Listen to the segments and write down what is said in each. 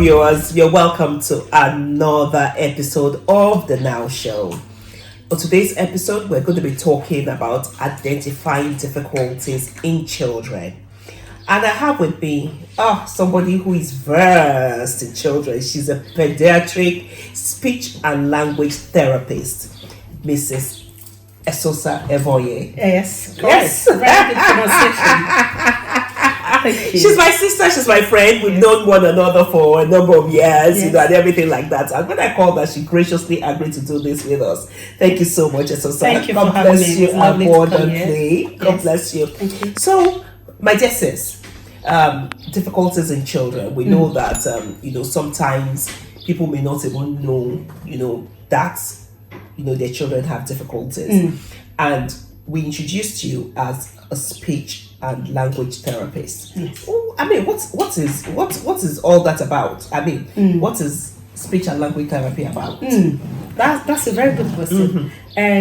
viewers, you're welcome to another episode of the Now Show. On today's episode, we're going to be talking about identifying difficulties in children. And I have with me somebody who is versed in children. She's a pediatric speech and language therapist, Mrs Esosa Evbonaye. Yes. Very good pronunciation. She's my sister, she's my friend. We've known one another for a number of years, and everything like that. And when I called her, she graciously agreed to do this with us. Thank you so much, Esosa. Thank you God for having bless me. you abundantly. God bless you. Thank you. So, my dear sis, difficulties in children. We know that sometimes people may not even know that their children have difficulties. And we introduced you as a speech and language therapist. Yes. I mean, what is all that about? I mean, what is speech and language therapy about? That's a very good question.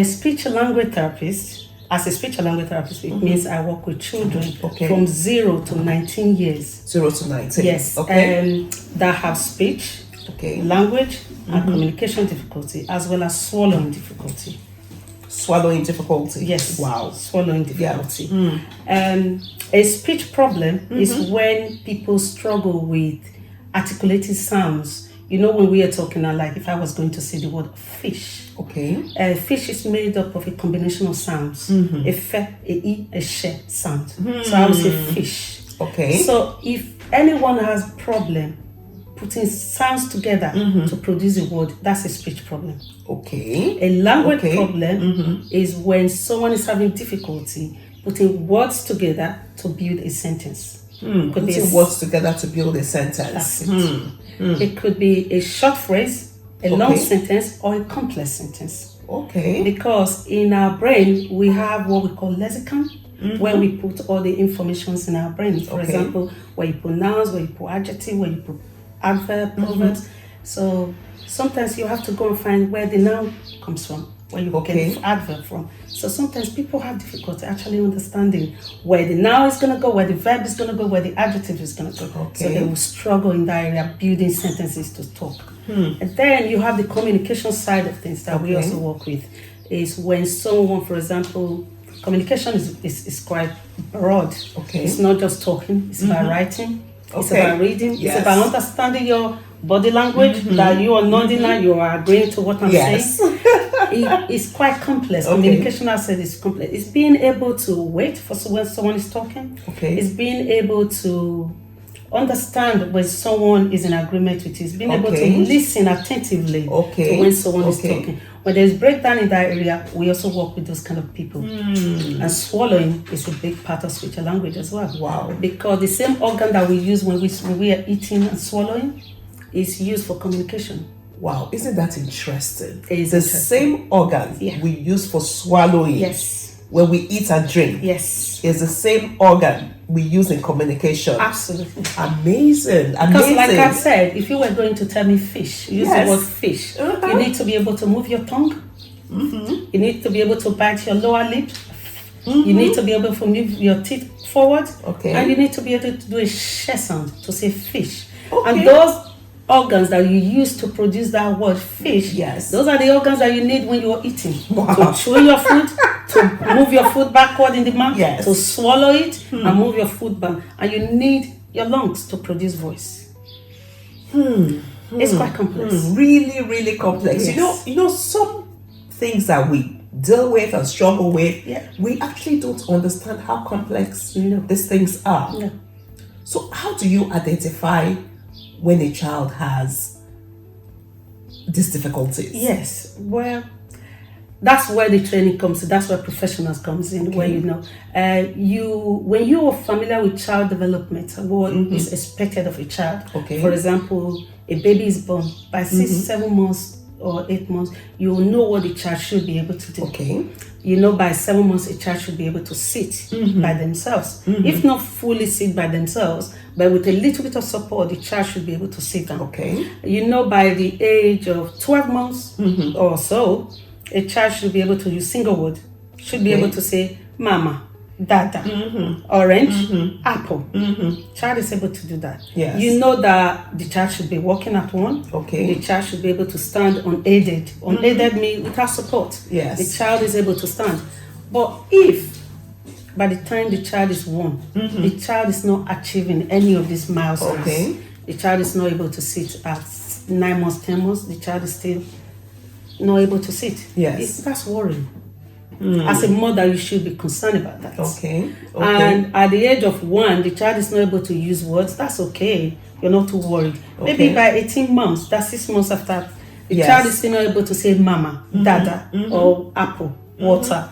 Speech and language therapist, as a speech and language therapist, it means I work with children from 0 to 19 years. 0 to 19. Yes. Okay. That have speech, language, and communication difficulty, as well as swallowing difficulty. Swallowing difficulty. Yes. Wow. Swallowing difficulty. A speech problem is when people struggle with articulating sounds. You know, when we are talking, like if I was going to say the word fish. Okay. Fish is made up of a combination of sounds. A fe, a e, a she sound. So I would say fish. Okay. So if anyone has problem putting sounds together to produce a word, that's a speech problem. Okay. A language problem is when someone is having difficulty putting words together to build a sentence. Putting words together to build a sentence. That's it. It could be a short phrase, a long sentence, or a complex sentence. Okay. Because in our brain, we have what we call lexicon, where we put all the informations in our brain. For example, where you put nouns, where you put adjective, where you put adverb, proverbs. So sometimes you have to go and find where the noun comes from, where you get the adverb from. So sometimes people have difficulty actually understanding where the noun is going to go, where the verb is going to go, where the adjective is going to go. So they will struggle in that area, building sentences to talk. And then you have the communication side of things that we also work with, is when someone, for example, communication is quite broad. It's not just talking, it's about writing. It's about reading. It's about understanding your body language, that you are nodding and you are agreeing to what I'm saying. It's quite complex. Communication, I said, is complex. It's being able to wait for when someone is talking. It's being able to understand when someone is in agreement with you. It's being able to listen attentively to when someone is talking. When there's breakdown in that area, we also work with those kind of people. And swallowing is a big part of speech and language as well. Wow. Because the same organ that we use when we are eating and swallowing is used for communication. Wow, isn't that interesting? It is the interesting. Same organ we use for swallowing. Yes. When we eat and drink. Yes. Is the same organ we use in communication. Absolutely. Amazing. Because like I said, if you were going to tell me fish, use the word fish, you need to be able to move your tongue. You need to be able to bite your lower lip. You need to be able to move your teeth forward. And you need to be able to do a sh sound to say fish. And those organs that you use to produce that word fish, those are the organs that you need when you're eating. To chew your food, to move your food backward in the mouth, to swallow it and move your food back. And you need your lungs to produce voice. It's quite complex. Really, really complex. You know, some things that we deal with and struggle with, we actually don't understand how complex these things are. So how do you identify when a child has these difficulties? Yes, well, that's where the training comes in. That's where professionals comes in. Where when you are familiar with child development, what is expected of a child. For example, a baby is born by 6, 7 months or 8 months. You will know what the child should be able to do. You know, by 7 months, a child should be able to sit by themselves. If not fully sit by themselves, but with a little bit of support, the child should be able to sit down. You know, by the age of 12 months or so, a child should be able to use single word, should be able to say, mama, dada, orange, apple. Child is able to do that. Yes. You know that the child should be walking at one. Okay. The child should be able to stand unaided. Unaided means without support. Yes. The child is able to stand. But if by the time the child is 1, the child is not achieving any of these milestones. Okay. The child is not able to sit at 9 months, 10 months. The child is still not able to sit. Yes. That's worrying. As a mother, you should be concerned about that. Okay. And at the age of 1, the child is not able to use words. That's okay. You're not too worried. Okay. Maybe by 18 months, that's 6 months after, the Yes. child is still not able to say mama, dada, or apple, water.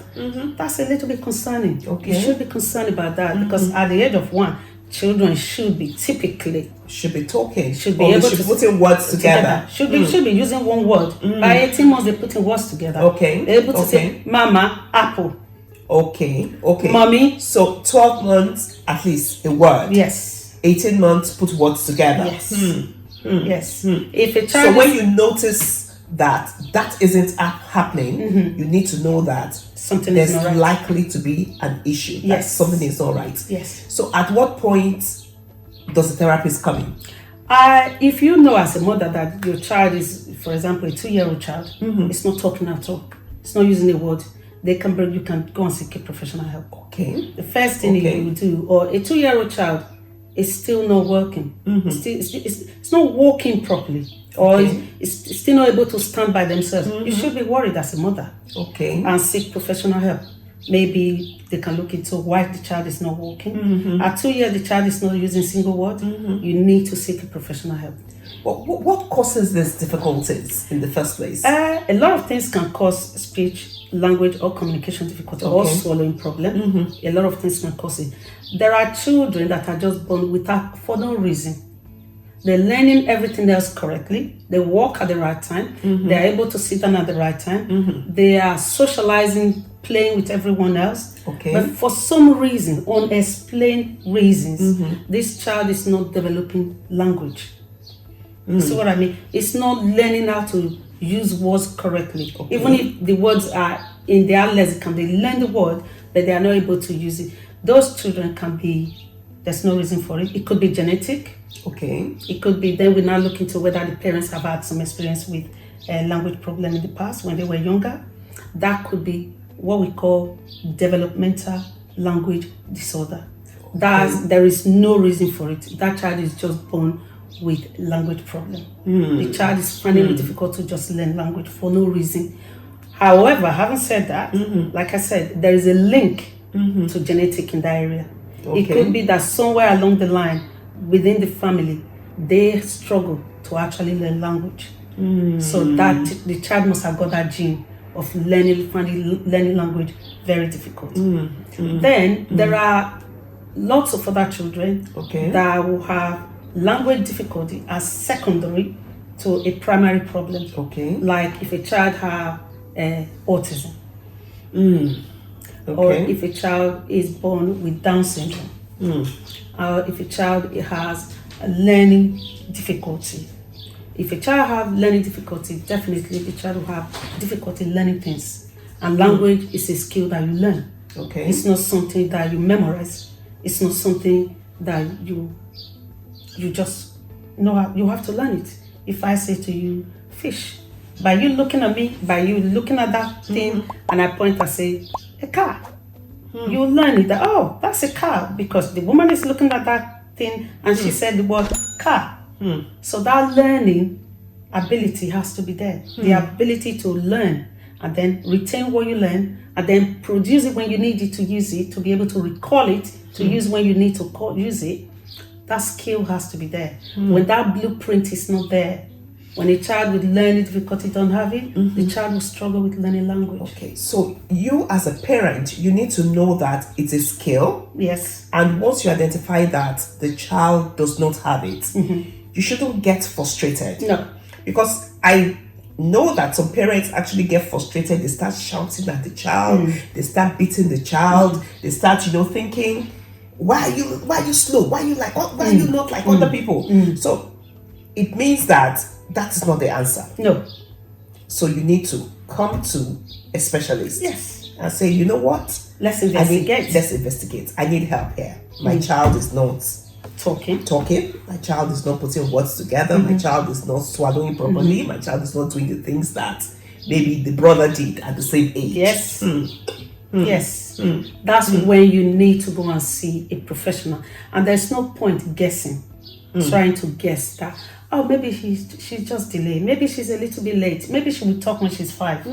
That's a little bit concerning. Okay. You should be concerned about that because at the age of 1, children should be talking. Should be or able should to putting words together. Should be using one word. By 18 months, they're putting words together. Okay. They're able to say mama, apple. Okay. Mommy. So 12 months at least a word. Yes. 18 months put words together. Yes. Yes. If a child So when you notice that isn't happening, you need to know that something there's is not right. likely to be an issue. That Yes. something is not right. Yes. So at what point does the therapist come in? If you know as a mother that your child is, for example, a 2-year-old child, it's not talking at all, it's not using a word, you can go and seek a professional help. Okay. The first thing you will do, or a 2-year-old child is still not working, it's not walking properly, or it's still not able to stand by themselves. You should be worried as a mother. Okay. And seek professional help. Maybe they can look into why the child is not walking. At 2 years, the child is not using single word. You need to seek a professional help. What causes these difficulties in the first place? A lot of things can cause speech, language, or communication difficulty, or swallowing problem. A lot of things can cause it. There are children that are just born for no reason. They're learning everything else correctly. They walk at the right time. They're able to sit down at the right time. They are socializing, playing with everyone else. Okay. But for some reason, unexplained reasons, this child is not developing language. You see what I mean? It's not learning how to use words correctly. Okay. Even if the words are in their lexicon, they learn the word, but they are not able to use it. Those children there's no reason for it. It could be genetic. Okay. It could be, then we now look into whether the parents have had some experience with a language problem in the past when they were younger. That could be what we call developmental language disorder. There is no reason for it. That child is just born with language problem. The child is finding it difficult to just learn language for no reason. However, having said that, like I said, there is a link to genetic in that area. Okay. It could be that somewhere along the line within the family, they struggle to actually learn language. So that the child must have got that gene of finding learning language very difficult. Then there are lots of other children that will have language difficulty as secondary to a primary problem. Okay. Like if a child have autism, or if a child is born with Down syndrome, or if a child has a learning difficulty. If a child have learning difficulty, definitely the child will have difficulty learning things. And language is a skill that you learn. Okay. It's not something that you memorize. It's not something that you just know. You have to learn it. If I say to you, fish, by you looking at me, by you looking at that thing, and I point and say, a car. You learn it that, oh, that's a car, because the woman is looking at that thing and she said the word car. So that learning ability has to be there. The ability to learn and then retain what you learn and then produce it when you need it to use it, to be able to recall it, to use when you need to use it. That skill has to be there. When that blueprint is not there, when a child with learning difficulty don't have it, the child will struggle with learning language. Okay, so you as a parent, you need to know that it's a skill. Yes. And once you identify that the child does not have it, you shouldn't get frustrated. No. Because I know that some parents actually get frustrated. They start shouting at the child. They start beating the child. They start, thinking, why are you slow? Why are you not like other people? So it means that is not the answer. No. So you need to come to a specialist. Yes. and say, you know what? Let's investigate. Let's investigate. I need help here. My child is not talking. My child is not putting words together. My child is not swallowing properly. My child is not doing the things that maybe the brother did at the same age. Yes. Yes. That's when you need to go and see a professional. And there's no point guessing, trying to guess that, oh, maybe she's just delayed. Maybe she's a little bit late. Maybe she will talk when she's 5.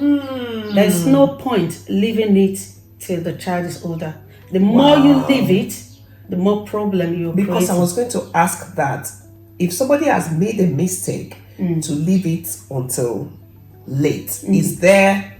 There's no point leaving it till the child is older. The more you leave it, the more problem you're creating. Because I was going to ask that if somebody has made a mistake to leave it until late, is there,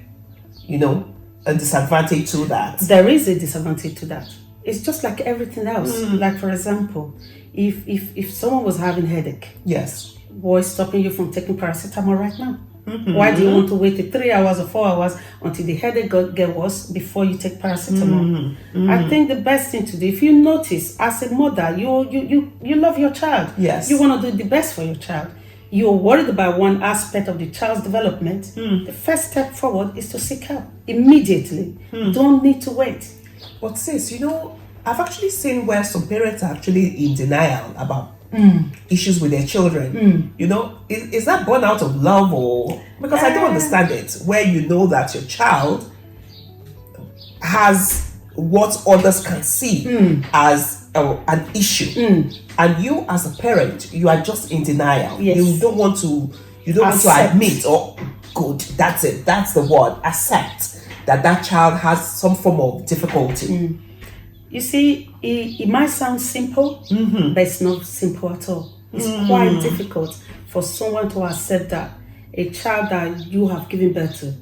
a disadvantage to that? There is a disadvantage to that. It's just like everything else. Like, for example, if someone was having headache, yes, what's stopping you from taking paracetamol right now? Why do you want to wait 3 hours or 4 hours until the headache get worse before you take paracetamol? I think the best thing to do, if you notice as a mother, you love your child. Yes. You want to do the best for your child. You're worried about one aspect of the child's development. The first step forward is to seek help immediately. Don't need to wait. But sis, I've actually seen where some parents are actually in denial about issues with their children. Is that born out of love or because I don't understand it? Where you know that your child has what others can see as an issue, and you as a parent, you are just in denial. Yes. You don't want to admit, or good, that's it, that's the word, accept that child has some form of difficulty. You see, it might sound simple, but it's not simple at all. It's quite difficult for someone to accept that a child that you have given birth to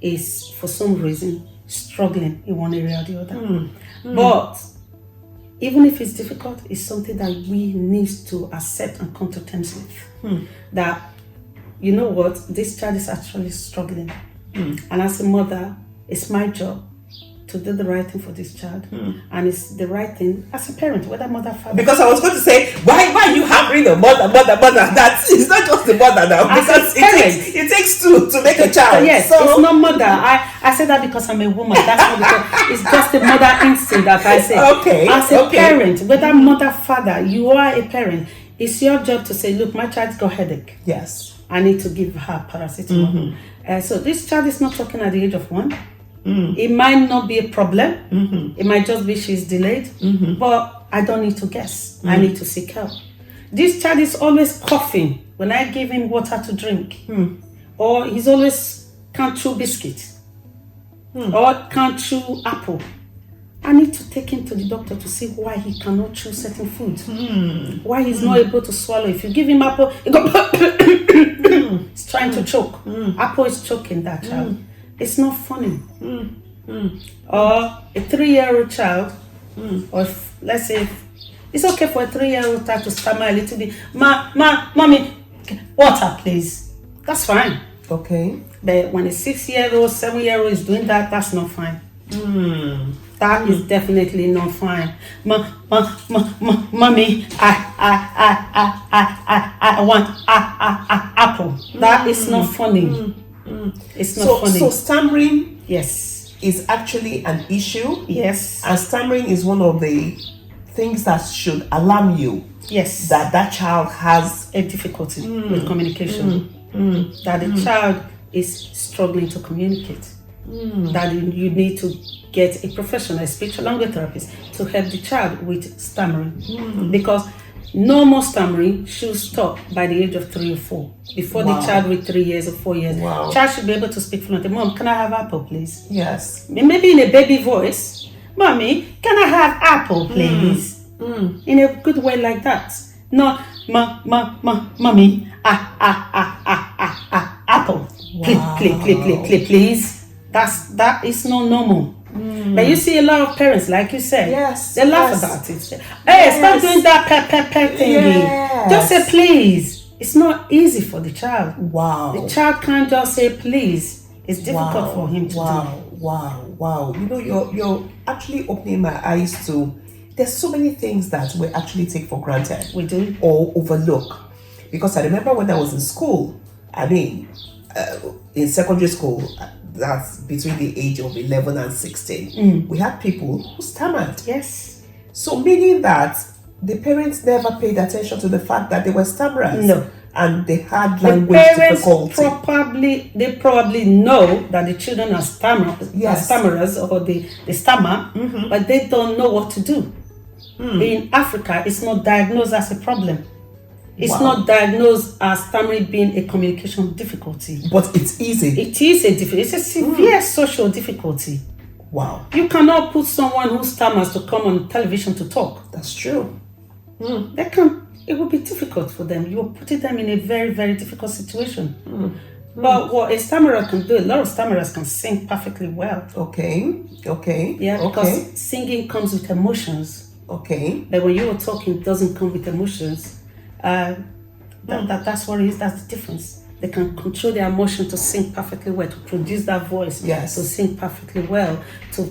is, for some reason, struggling in one area or the other. But even if it's difficult, it's something that we need to accept and come to terms with. That, you know what, this child is actually struggling. And as a mother, it's my job to do the right thing for this child, and it's the right thing as a parent, whether mother, father. Because I was going to say, why are you hammering the mother? That is not just the mother now, because it takes two to make a child. Yes, so it's not mother. I say that because I'm a woman. That's not because it's just the mother instinct that I say. Okay. As a parent, whether mother, father, you are a parent. It's your job to say, look, my child's got headache. Yes. I need to give her paracetamol. So this child is not talking at the age of 1. It might not be a problem. It might just be she's delayed. But I don't need to guess. I need to seek help. This child is always coughing when I give him water to drink. Or he's always can't chew biscuit. Or can't chew apple. I need to take him to the doctor to see why he cannot chew certain foods. Why he's not able to swallow. If you give him apple, he goes he's trying to choke. Apple is choking that child. It's not funny. Or a 3-year-old child, or let's say, it's okay for a 3-year-old child to stammer a little bit. Mommy, water, please. That's fine. Okay. But when a 6-year-old, 7-year-old is doing that, that's not fine. That is definitely not fine. Mommy, I want apple. That is not funny. It's not funny. So stammering, yes, is actually an issue. Yes. And stammering is one of the things that should alarm you. Yes. That child has a difficulty with communication. That the child is struggling to communicate. That you need to get a professional, a speech language therapist, to help the child with stammering. Because no more stammering should stop by the age of 3 or 4. Before the child with 3 years or 4 years, child should be able to speak fluently. Mom, can I have apple, please? Yes. Maybe in a baby voice. Mommy, can I have apple, please? In a good way like that. No, mommy, apple. Click, please. That is not normal. But you see a lot of parents, like you said, they laugh about it. Hey, stop doing that pet thingy. Just say please. It's not easy for the child. The child can't just say please. It's difficult for him to do. Wow. You're actually opening my eyes to, there's so many things that we actually take for granted. We do. Or overlook. Because I remember when I was in school, in secondary school, that's between the age of 11 and 16, we had people who stammered. Yes. So meaning that the parents never paid attention to the fact that they were stammerers. No. And they had The language parents difficulty. they probably know that the children are stammerers, Yes. or they stammer, but they don't know what to do. In Africa, it's not diagnosed as a problem. It's Wow. not diagnosed as stammering being a communication difficulty. But it's easy. It is it's a severe social difficulty. Wow. You cannot put someone who stammers to come on television to talk. That's true. It will be difficult for them. You are putting them in a very, very difficult situation. But what a stammerer can do, a lot of stammerers can sing perfectly well. Okay. Yeah, Okay. because singing comes with emotions. Okay. But when you are talking, it doesn't come with emotions. That's what it is. That's the difference. They can control their emotion to sing perfectly well, to produce that voice, Yes. to sing perfectly well, to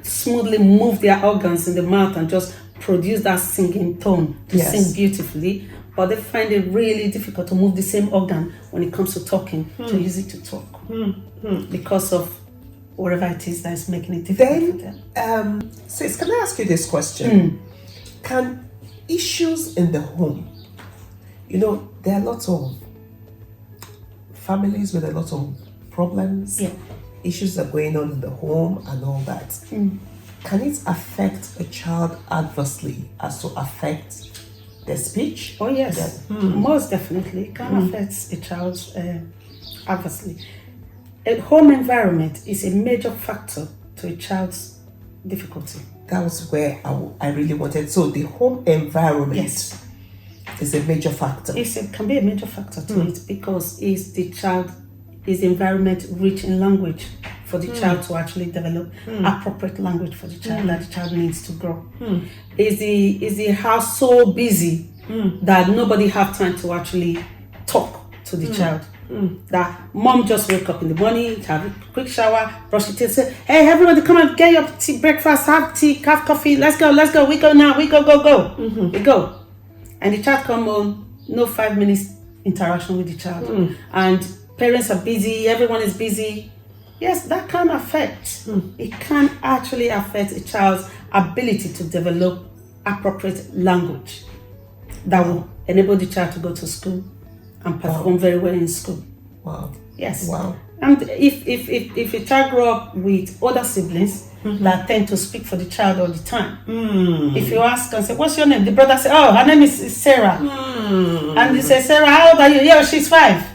smoothly move their organs in the mouth and just produce that singing tone to Yes. sing beautifully. But they find it really difficult to move the same organ when it comes to talking, to use it to talk, because of whatever it is that is making it difficult for them. Sis, can I ask you this question? Can issues in the home, there are lots of families with a lot of problems, issues are going on in the home and all that. Can it affect a child adversely as to affect their speech? Oh yes, most definitely. It can affect a child's adversely. A home environment is a major factor to a child's difficulty. That was where I really wanted. So the home environment is a major factor. It can be a major factor to it, because is the environment rich in language for the child to actually develop appropriate language for the child that the child needs to grow. Is the house so busy that nobody have time to actually talk to the child? That mom just wake up in the morning, have a quick shower, brush your teeth, say, hey, everybody come and get your tea, breakfast, have tea, have coffee, let's go, we go now, we go. We go. And the child come home, no 5 minutes interaction with the child. And parents are busy, everyone is busy. Yes, that can affect. It can actually affect a child's ability to develop appropriate language that will enable the child to go to school and perform very well in school. Wow. Yes. Wow. And if a child grow up with other siblings that tend to speak for the child all the time, if you ask and say, what's your name? The brother say, oh, her name is Sarah. And you say, Sarah, how old are you? Yeah, she's 5.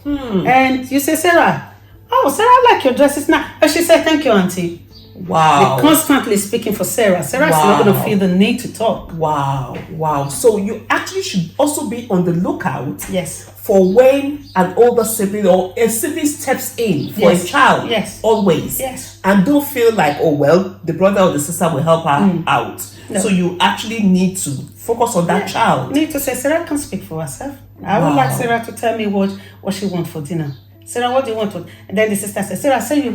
And you say, Sarah, oh, Sarah, I like your dresses now. Oh, she said, thank you, auntie. Wow. They're constantly speaking for Sarah. Sarah's not going to feel the need to talk. Wow. So you actually should also be on the lookout for when an older sibling or a sibling steps in for a child. Always. And don't feel like, oh, well, the brother or the sister will help her out. No. So you actually need to focus on that child. You need to say, Sarah can speak for herself. I would like Sarah to tell me what she wants for dinner. Sarah, what do you want? And then the sister says, Sarah, say you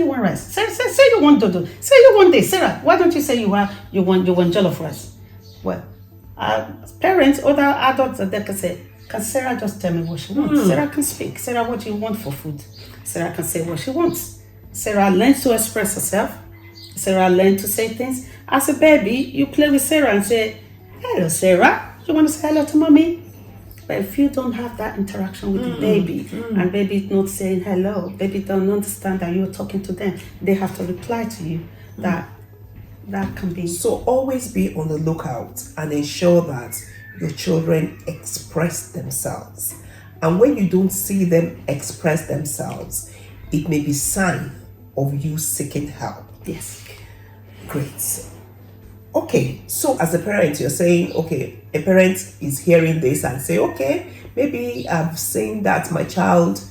want rice. Say you want dodo. Say you want this. Sarah, why don't you say you want jollof rice? Well, parents, other adults that they can say, can Sarah just tell me what she wants? Sarah can speak. Sarah, what do you want for food? Sarah can say what she wants. Sarah learns to express herself. Sarah learns to say things. As a baby, you play with Sarah and say, hello, Sarah. You want to say hello to mommy? But if you don't have that interaction with the baby, and baby is not saying hello, baby don't understand that you're talking to them, they have to reply to you. That can be. So always be on the lookout and ensure that your children express themselves. And when you don't see them express themselves, it may be sign of you seeking help. Yes. Great. Okay, so as a parent, you're saying, okay, a parent is hearing this and say, okay, maybe I've seen that my child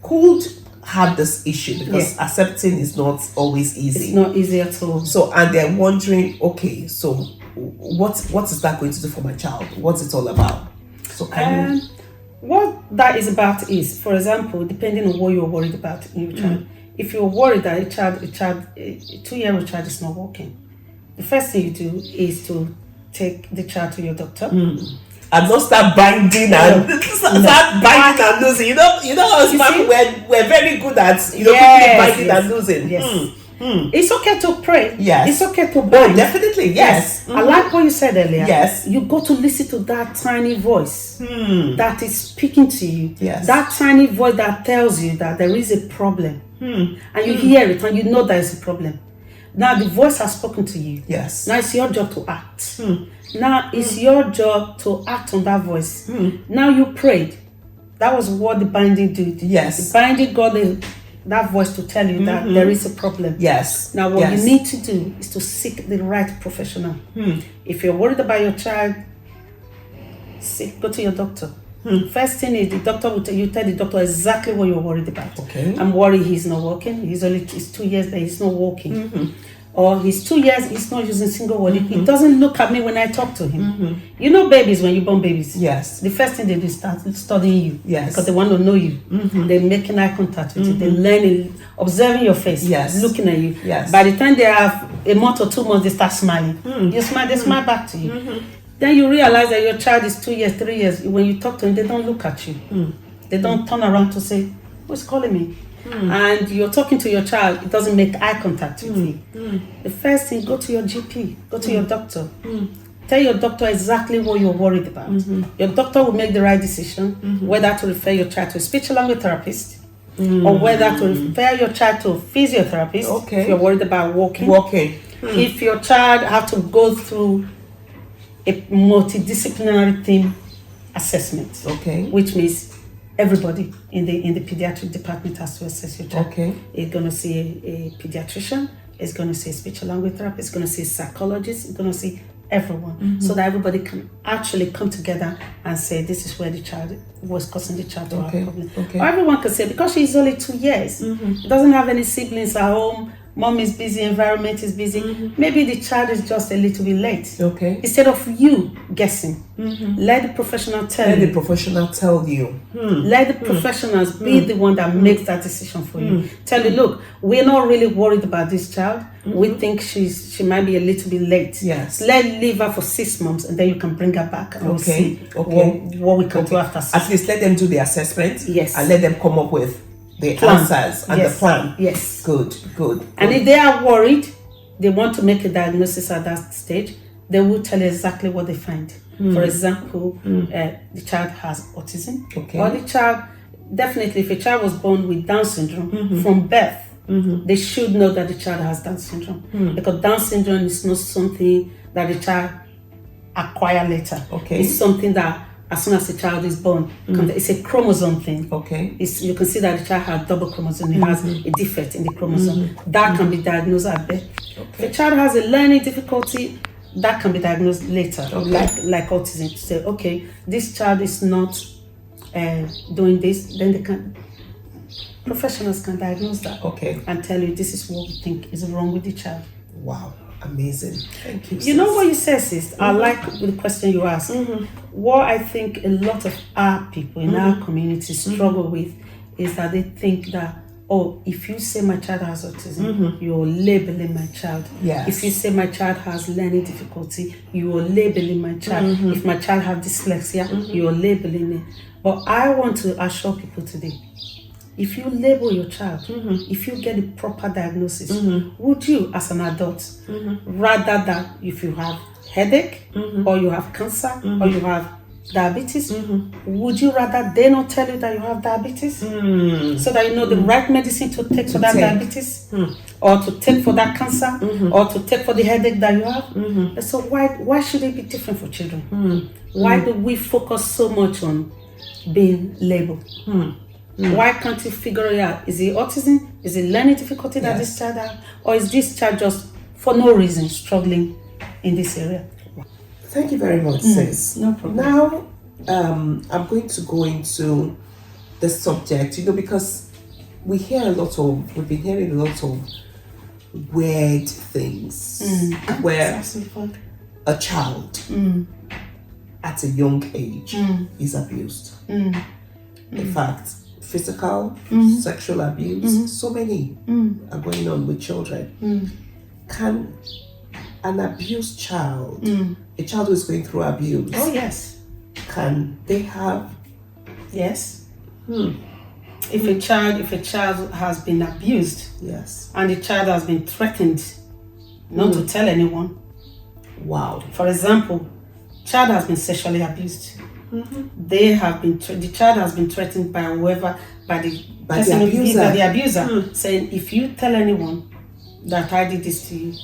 could have this issue because accepting is not always easy. It's not easy at all. So, and they're wondering, okay, so what is that going to do for my child? What's it all about? So can you... What that is about is, for example, depending on what you're worried about in your child. If you're worried that a 2-year-old child is not walking, the first thing you do is to take the child to your doctor. and not start binding and start binding and losing. You know, us man, we're very good at quickly binding and losing. Yes. It's okay to pray. Yes. It's okay to bind. Oh, definitely. Yes. I like what you said earlier. Yes. You got to listen to that tiny voice that is speaking to you. Yes. That tiny voice that tells you that there is a problem. And you hear it and you know there is a problem. Now the voice has spoken to you. Yes. Now it's your job to act. Now it's your job to act on that voice. Now you prayed. That was what the binding did. Yes. The binding got that voice to tell you that there is a problem. Yes. Now what you need to do is to seek the right professional. If you're worried about your child, go to your doctor. First thing is the doctor will tell the doctor exactly what you're worried about. Okay. I'm worried he's not walking. He's 2 years that he's not walking. Or he's 2 years, he's not using single word. He doesn't look at me when I talk to him. You know babies, when you born babies. Yes. The first thing they do is start studying you. Yes. Because they want to know you. They're making eye contact with you. They're learning, observing your face. Yes. Looking at you. Yes. By the time they have a month or 2 months, they start smiling. You smile, they smile back to you. Then you realize that your child is 2 years, 3 years. When you talk to them, they don't look at you. They don't turn around to say, who's calling me? And you're talking to your child, it doesn't make eye contact with you. The first thing, go to your GP, go to your doctor. Tell your doctor exactly what you're worried about. Your doctor will make the right decision, whether to refer your child to a speech and language therapist, or whether to refer your child to a physiotherapist if you're worried about walking. If your child has to go through a multidisciplinary team assessment, which means everybody in the pediatric department has to assess your child. It's going to see a pediatrician, it's going to see a speech and language therapist, it's going to see a psychologist, it's going to see everyone, so that everybody can actually come together and say this is where the child was causing the child to have a problem. Or everyone can say, because she's only 2 years, doesn't have any siblings at home, mom is busy, environment is busy, maybe the child is just a little bit late. Instead of you guessing, let the professional tell you. Let the professional tell you. Let the professionals be the one that makes that decision for you. Tell you, look, we're not really worried about this child. We think she might be a little bit late. Yes. Let's leave her for 6 months and then you can bring her back and we'll see what we can do after 6 months. At least let them do the assessment. Yes. And let them come up with the answers and the plan. Yes. Good. And if they are worried, they want to make a diagnosis at that stage, they will tell you exactly what they find. For example, the child has autism. Or the child, definitely if a child was born with Down syndrome from birth, they should know that the child has Down syndrome. Because Down syndrome is not something that the child acquires later. It's something that as soon as the child is born, it's a chromosome thing. You can see that the child has double chromosome. It has a defect in the chromosome. That can be diagnosed at birth. If the child has a learning difficulty, that can be diagnosed later, like autism. To say, okay, this child is not doing this, then professionals can diagnose that and tell you this is what we think is wrong with the child. Wow. Amazing. Thank you. You know what you said, sis? I like the question you asked. What I think a lot of our people in our community struggle with is that they think that, if you say my child has autism, you're labeling my child. If you say my child has learning difficulty, you are labeling my child. If my child has dyslexia, you're labeling it. But I want to assure people today, if you label your child, if you get the proper diagnosis, would you, as an adult, rather than if you have headache, or you have cancer, or you have diabetes, would you rather they not tell you that you have diabetes, so that you know the right medicine to take for that diabetes, or to take for that cancer, or to take for the headache that you have? So why should it be different for children? Why do we focus so much on being labeled? Why can't you figure it out? Is it autism? Is it learning difficulty that this child has? Or is this child just, for no reason, struggling in this area? Thank you very much, sis. No problem. Now, I'm going to go into the subject, because we've been hearing a lot of weird things where a child at a young age is abused. In fact, physical, sexual abuse, so many are going on with children. Can an abused child, a child who is going through abuse, can they have? Yes. If a child has been abused, Yes. and the child has been threatened not to tell anyone. Wow. For example, child has been sexually abused. The child has been threatened by whoever, by the abuser, saying, if you tell anyone that I did this to you,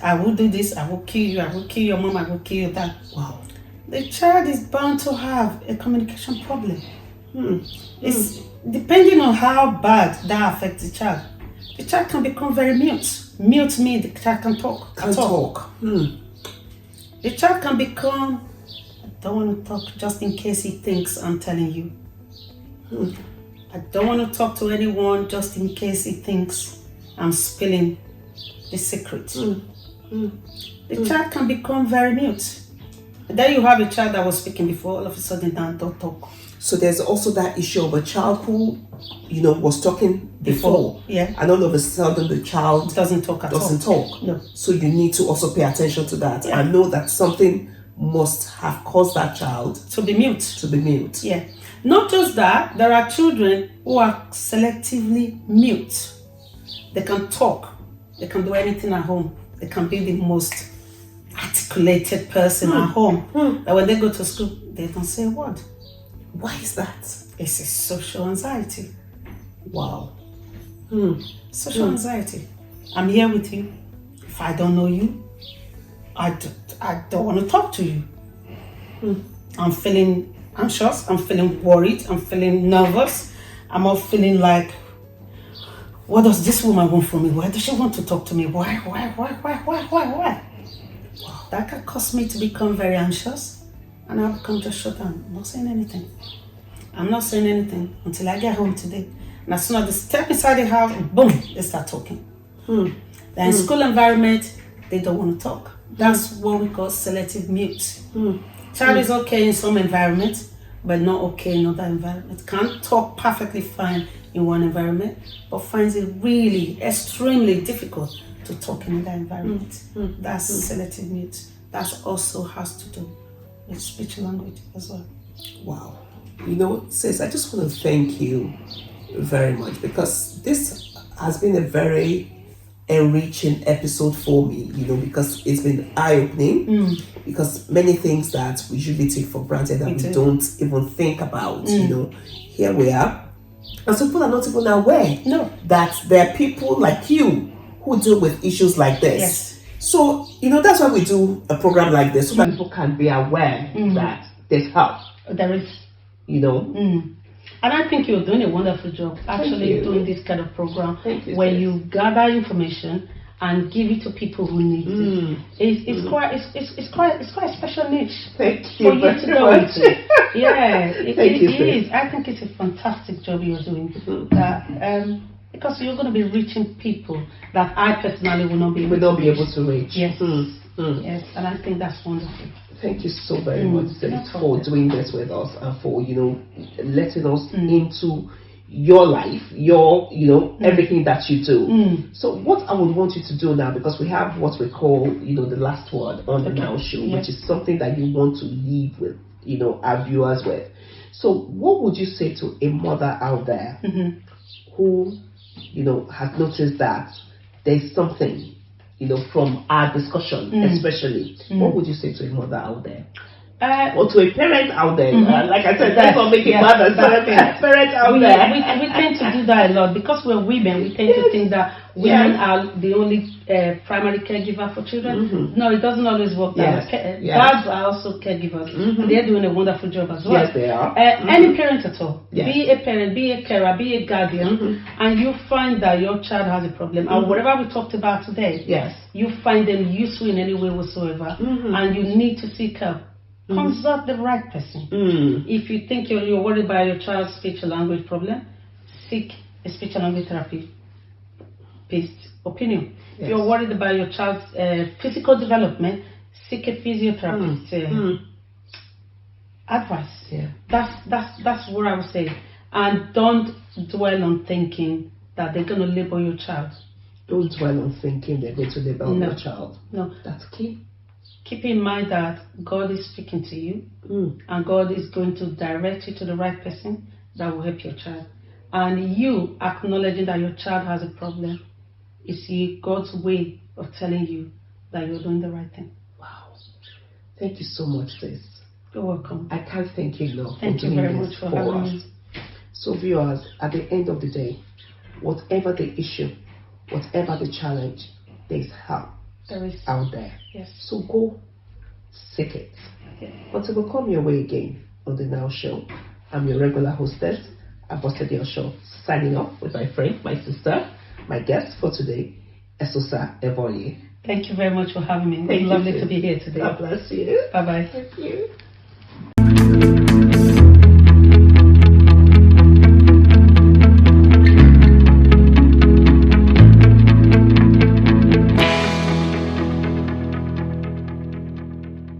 I will do this, I will kill you, I will kill your mom, I will kill your dad. Wow. The child is bound to have a communication problem. It's depending on how bad that affects the child. The child can become very mute. Mute means the child can talk. Can talk. The child can become, I don't want to talk just in case he thinks I'm telling you. I don't want to talk to anyone just in case he thinks I'm spilling the secret. The child can become very mute. Then you have a child that was speaking before, all of a sudden now don't talk. So there's also that issue of a child who, was talking before. Yeah. And all of a sudden the child doesn't talk at all. Doesn't talk. No. So you need to also pay attention to that and know that something must have caused that child to be mute. Yeah. Not just that, there are children who are selectively mute. They can talk. They can do anything at home. They can be the most articulated person at home. But when they go to school, they don't say a word. Why is that? It's a social anxiety. Wow. Social anxiety. I'm here with you. If I don't know you, I don't want to talk to you. I'm feeling anxious. I'm feeling worried. I'm feeling nervous. I'm all feeling like, what does this woman want from me? Why does she want to talk to me? Why? Wow. That can cause me to become very anxious, and I'll become just shut down. I'm not saying anything. I'm not saying anything until I get home today. And as soon as they step inside the house, boom, they start talking. Then in school environment, they don't want to talk. That's what we call selective mute. Child is okay in some environments, but not okay in other environments. Can't talk perfectly fine in one environment, but finds it really extremely difficult to talk in that environment. That's selective mute. That also has to do with speech and language as well. Wow. Sis, I just want to thank you very much because this has been a very enriching episode for me, because it's been eye-opening, because many things that we usually take for granted that we don't even think about, here we are. And some people are not even aware that there are people like you who deal with issues like this. Yes. So, that's why we do a program like this, so that people can be aware that there's help. There is. And I think you're doing a wonderful job actually doing this kind of program where you gather information and give it to people who need it. It's quite a special niche for you to go into. Yeah, it is. I think it's a fantastic job you're doing. Because you're going to be reaching people that I personally will not be able to reach. Yes. Yes, and I think that's wonderful. Thank you so very much, sis, for doing this with us and for letting us into your life, your everything that you do. So what I would want you to do now, because we have what we call the last word on the Now Show, which is something that you want to leave with our viewers with. So what would you say to a mother out there who has noticed that there's something from our discussion, especially, what would you say to a mother out there? Or to a parent out there? Like I said, that's not making mothers, but a parent out there. We tend to do that a lot because we're women. We tend to think that women are the only primary caregiver for children. No, it doesn't always work that way. Dads are also caregivers. And they're doing a wonderful job as well. Yes, they are. Any parent at all. Be a parent, be a carer, be a guardian, and you find that your child has a problem. And whatever we talked about today, you find them useful in any way whatsoever, and you need to seek help. Consult the right person. If you think you're worried about your child's speech and language problem, seek a speech and language therapist opinion. If you're worried about your child's physical development, seek a physiotherapist advice. That's what I would say. And don't dwell on thinking that they're going to label your child. Don't dwell on thinking they're going to label your child. No. That's key. keep in mind that God is speaking to you, and God is going to direct you to the right person that will help your child. And you acknowledging that your child has a problem is God's way of telling you that you're doing the right thing. Wow. Thank you so much, sis. You're welcome. I can't thank you enough. Thank you very much for having me. So viewers, at the end of the day, whatever the issue, whatever the challenge, there's help out there. Yes. So go seek it. Yeah. Until we come your way again on the Now Show, I'm your regular hostess, Abosede Show, signing off with my friend, my sister, my guest for today, Esosa Evbonaye. Thank you very much for having me. It's lovely to be here today. God bless you. Bye-bye. Thank you.